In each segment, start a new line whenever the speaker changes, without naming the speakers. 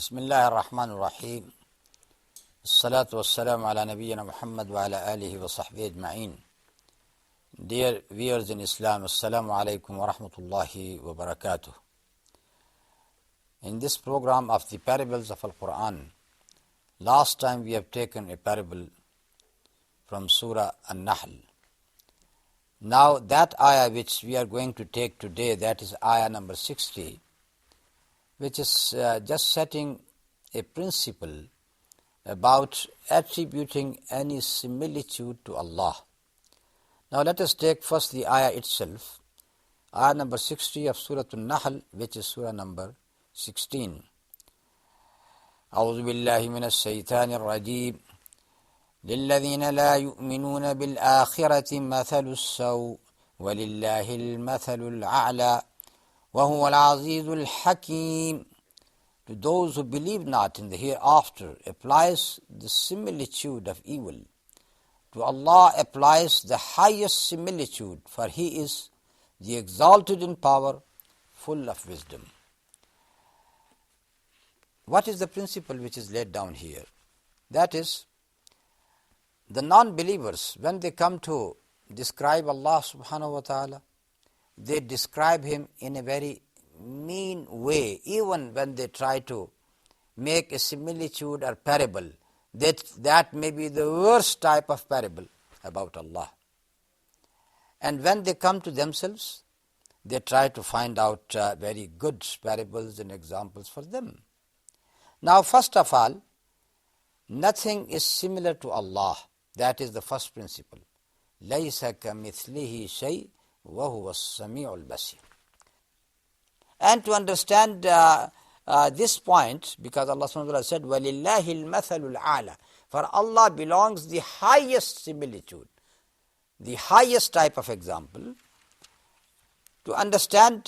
Bismillah ar-Rahman ar-Rahim. Salatu wassalamu ala nabiyyina Muhammad wa ala alihi wa sahbihi ajma'in. Dear viewers in Islam, Assalamu alaikum wa rahmatullahi wa barakatuh. In this program of the parables of Al-Quran, last time we have taken a parable from Surah An-Nahl. Now that ayah which we are going to take today, that is ayah number 60, which is just setting a principle about attributing any similitude to Allah. Now let us take first the ayah itself, ayah number 60 of Surah An-Nahl, which is surah number 16. أعوذ بالله من الشيطان الرجيم للذين لا يؤمنون بالآخرة مثل السوء ولله المثل الأعلى وَهُوَ الْعَزِيزُ الْحَكِيمُ. To those who believe not in the hereafter applies the similitude of evil. To Allah applies the highest similitude, for He is the exalted in power, full of wisdom. What is the principle which is laid down here? That is, the non-believers, when they come to describe Allah subhanahu wa ta'ala, they describe Him in a very mean way. Even when they try to make a similitude or parable, that may be the worst type of parable about Allah. And when they come to themselves, they try to find out very good parables and examples for them. Now, first of all, nothing is similar to Allah. That is the first principle. لَيْسَ كَمِثْلِهِ شَيْءٍ وَهُوَ السَّمِيعُ الْبَصِيرُ. And to understand this point, because Allah subhanahu wa ta'ala said, وَلِلَّهِ الْمَثَلُ الْأَعْلَى, for Allah belongs the highest similitude, the highest type of example. To understand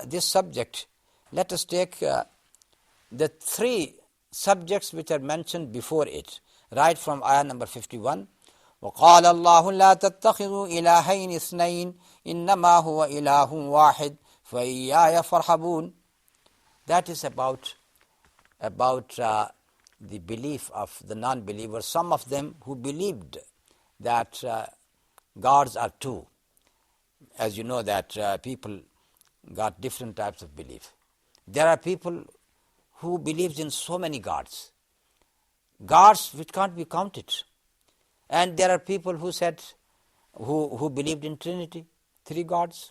this subject, let us take the three subjects which are mentioned before it, right from ayah number 51. وَقَالَ اللَّهُ لَا تَتَّخِذُوا إِلَٰهَيْنِ اثْنَيْنِ إِنَّمَا هُوَ إِلَٰهٌ وَاحِدٌ فَإِيَّايَ فَارْهَبُونَ. That is about the belief of the non-believers, some of them who believed that gods are two. As you know that people got different types of belief. There are people who believed in so many gods which can't be counted. And there are people who said, who believed in Trinity, three gods.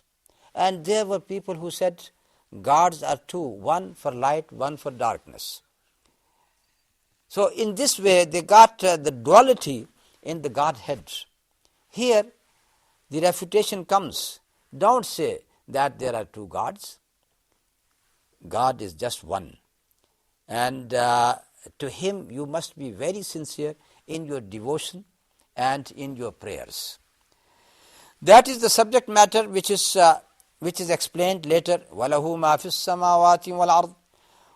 And there were people who said, gods are two, one for light, one for darkness. So in this way, they got the duality in the Godhead. Here, the refutation comes. Don't say that there are two gods. God is just one. And to Him, you must be very sincere in your devotion and in your prayers. That is the subject matter which is explained later. وَلَهُ مَا فِي السَّمَاوَاتِ وَالْأَرْضِ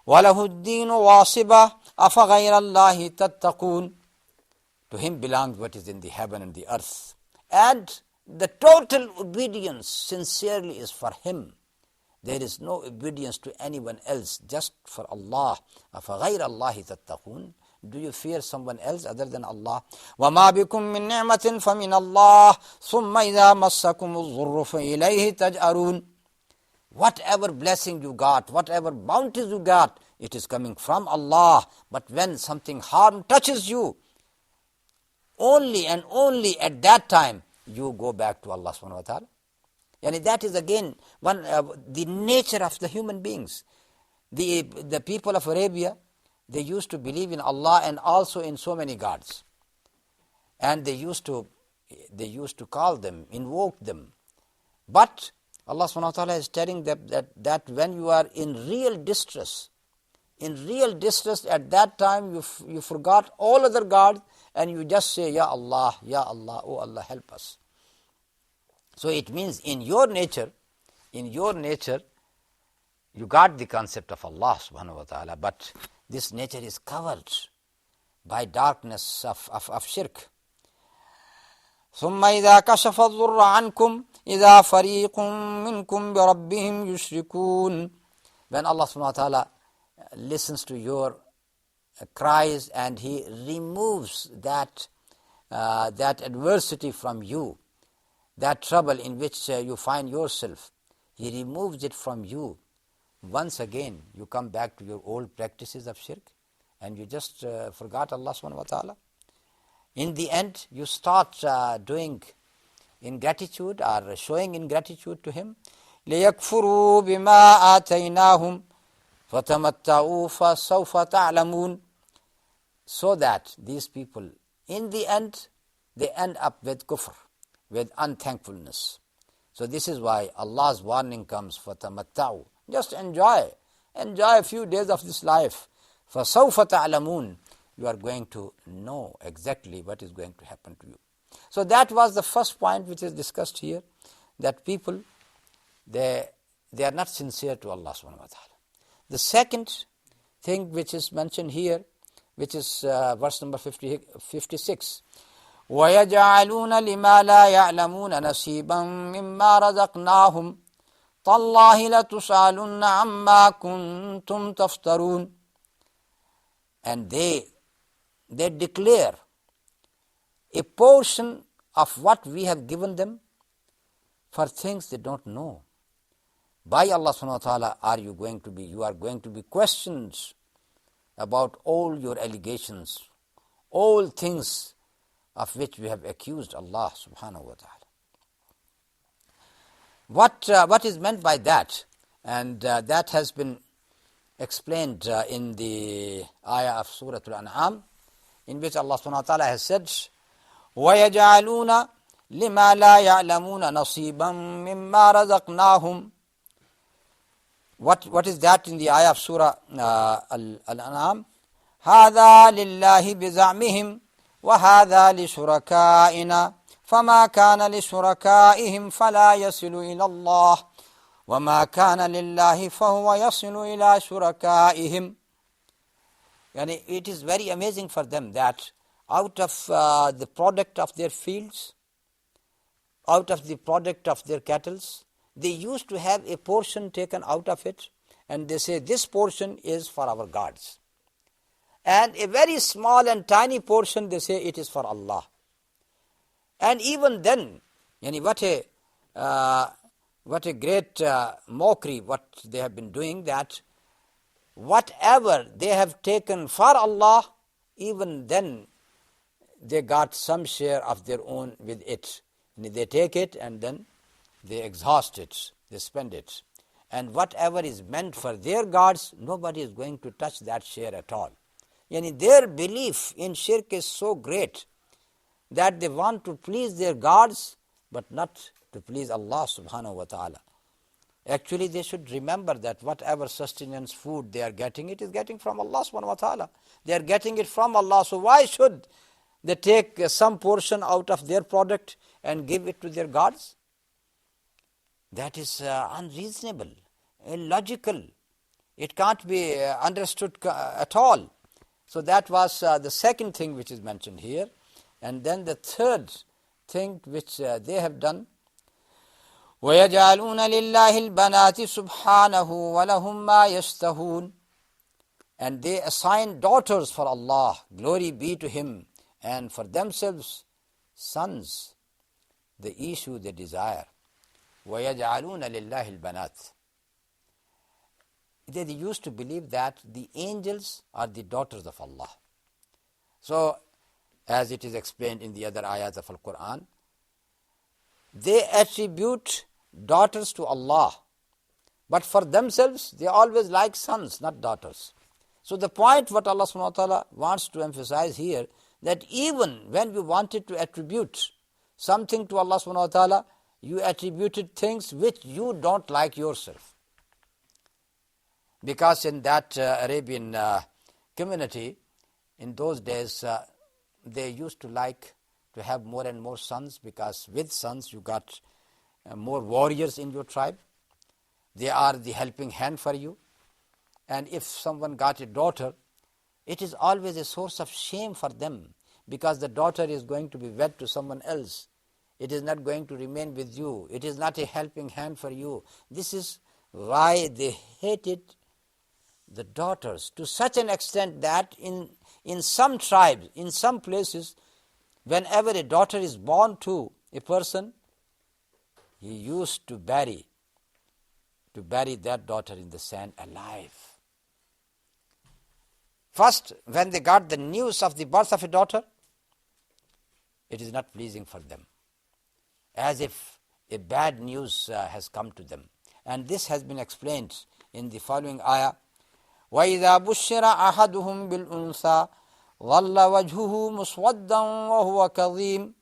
وَلَهُ الدِّينُ وَاصِبًا أَفَغَيْرَ اللَّهِ تَتَّقُونَ. To Him belongs what is in the heaven and the earth. And the total obedience sincerely is for Him. There is no obedience to anyone else, just for Allah. أَفَغَيْرَ اللَّهِ تَتَّقُونَ. Do you fear someone else other than Allah? وَمَا بِكُم مِّن نِّعْمَةٍ فَمِنَ اللَّهِ ثُمَّ إِذَا مَسَّكُمُ الضُّرُّ فَإِلَيْهِ تَجْأَرُونَ. Whatever blessing you got, whatever bounties you got, it is coming from Allah. But when something harm touches you, only and only at that time you go back to Allah subhanahu wa ta'ala. And that is again the nature of the human beings. The people of Arabia, they used to believe in Allah and also in so many gods. And they used to call them, invoke them. But Allah subhanahu wa ta'ala is telling them that when you are in real distress, at that time you forgot all other gods and you just say, Ya Allah, oh Allah, help us. So it means in your nature, you got the concept of Allah subhanahu wa ta'ala, but this nature is covered by darkness of shirk. ثُمَّ إِذَا كَشَفَ الضُّرَّ عَنْكُمْ إِذَا فَرِيقٌ مِّنْكُمْ بِرَبِّهِمْ يُشْرِكُونَ. When Allah subhanahu wa ta'ala listens to your cries and He removes that adversity from you, that trouble in which you find yourself. He removes it from you. Once again, you come back to your old practices of shirk and you just forgot Allah subhanahu wa ta'ala. In the end, you start doing ingratitude or showing ingratitude to Him. لِيَكْفُرُوا بِمَا آتَيْنَاهُمْ فَتَمَتَّعُوا فَسَوْفَ تَعْلَمُونَ. So that these people, in the end, they end up with kufr, with unthankfulness. So this is why Allah's warning comes, فَتَمَتَّعُوا. Just enjoy a few days of this life. فَسَوْفَ تَعْلَمُونَ. You are going to know exactly what is going to happen to you. So that was the first point which is discussed here, that people, they are not sincere to Allah subhanahu wa ta'ala. The second thing which is mentioned here, which is verse number 56, وَيَجْعَلُونَ لِمَا لَا يَعْلَمُونَ نَصِيبًا مِمَّا رَزَقْنَاهُمْ تَاللَّهِ لَتُسْأَلُنَّ عَمَّا كُنْتُمْ تَفْتَرُونَ. And they declare a portion of what we have given them for things they don't know. By Allah subhanahu wa ta'ala you are going to be questioned about all your allegations, all things of which we have accused Allah subhanahu wa ta'ala. What is meant by that? And that has been explained in the ayah of Surah Al-An'am, in which Allah subhanahu wa ta'ala has said, وَيَجْعَلُونَ لِمَا لَا يَعْلَمُونَ نَصِيبًا مِمَّا رَزَقْنَاهُمْ. What is that in the ayah of Surah Al-An'am? هَذَا لِلَّهِ بِزَعْمِهِمْ وَهَذَا لِشُرَكَائِنَا فَمَا كَانَ لِشُرَكَائِهِمْ فَلَا يَصِلُ إِلَى اللَّهِ وَمَا كَانَ لِلَّهِ فَهُوَ يَصِلُ إِلَى شُرَكَائِهِمْ. Yani it is very amazing for them that out of the product of their fields, out of the product of their cattle, they used to have a portion taken out of it, and they say this portion is for our gods. And a very small and tiny portion, they say it is for Allah. And even then, yani what a great mockery what they have been doing, that whatever they have taken for Allah, even then they got some share of their own with it. And they take it and then they exhaust it, they spend it. And whatever is meant for their gods, nobody is going to touch that share at all. Yani their belief in shirk is so great that they want to please their gods, but not to please Allah subhanahu wa ta'ala. Actually, they should remember that whatever sustenance food they are getting, it is getting from Allah subhanahu wa ta'ala. They are getting it from Allah, so why should they take some portion out of their product and give it to their gods? That is unreasonable, illogical. It can't be understood at all. So that was the second thing which is mentioned here. And then the third thing which they have done, وَيَجْعَلُونَ لِلَّهِ الْبَنَاتِ سُبْحَانَهُ وَلَهُمْ مَا يَشْتَهُونَ. And they assign daughters for Allah, glory be to Him, and for themselves sons, the issue they desire. وَيَجْعَلُونَ لِلَّهِ الْبَنَاتِ. They used to believe that the angels are the daughters of Allah. So, as it is explained in the other ayats of Al-Quran, they attribute daughters to Allah, but for themselves they always like sons, not daughters. So the point what Allah subhanahu wa ta'ala wants to emphasize here, that even when you wanted to attribute something to Allah subhanahu wa ta'ala, you attributed things which you don't like yourself. Because in that Arabian community, in those days, they used to like to have more and more sons, because with sons you got more warriors in your tribe. They are the helping hand for you. And if someone got a daughter, it is always a source of shame for them, because the daughter is going to be wed to someone else. It is not going to remain with you. It is not a helping hand for you. This is why they hated the daughters to such an extent that in some tribes, in some places, whenever a daughter is born to a person, he used to bury that daughter in the sand alive. First, when they got the news of the birth of a daughter, it is not pleasing for them, as if a bad news has come to them. And this has been explained in the following ayah. وَإِذَا بُشِّرَ أَحَدُهُمْ بِالْأُنْثَى ظَلَّ وَجْهُهُ مُسْوَدًّا وَهُوَ كَظِيمٌ.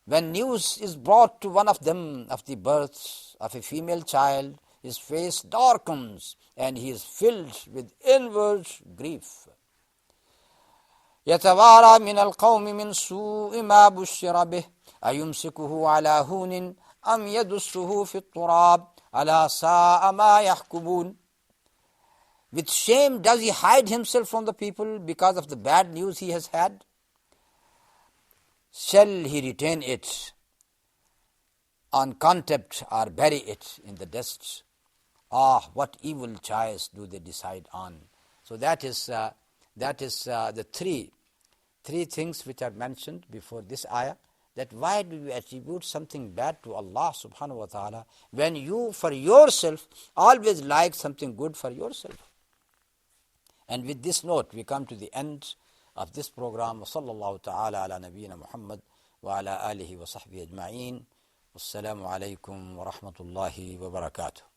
When news is brought to one of them of the birth of a female child, his face darkens and he is filled with inward grief. يَتَوَارَى مِنَ الْقَوْمِ مِنْ سُوءِ مَا بُشِّرَ بِهِ أَيُمْسِكُهُ عَلَى هُونٍ أَمْ يَدُسُّهُ فِي التُّرَابِ أَلَا سَاءَ مَا يَحْكُمُونَ. With shame does he hide himself from the people because of the bad news he has had? Shall he retain it on contempt or bury it in the dust? Ah, what evil choice do they decide on? So that is the three things which are mentioned before this ayah. That why do you attribute something bad to Allah subhanahu wa ta'ala when you for yourself always like something good for yourself? And with this note we come to the end of this program. Sallallahu ta'ala ala nabiyyina Muhammad wa ala alihi wa sahbihi ajma'in. Wassalamu alaikum wa rahmatullahi wa barakatuh.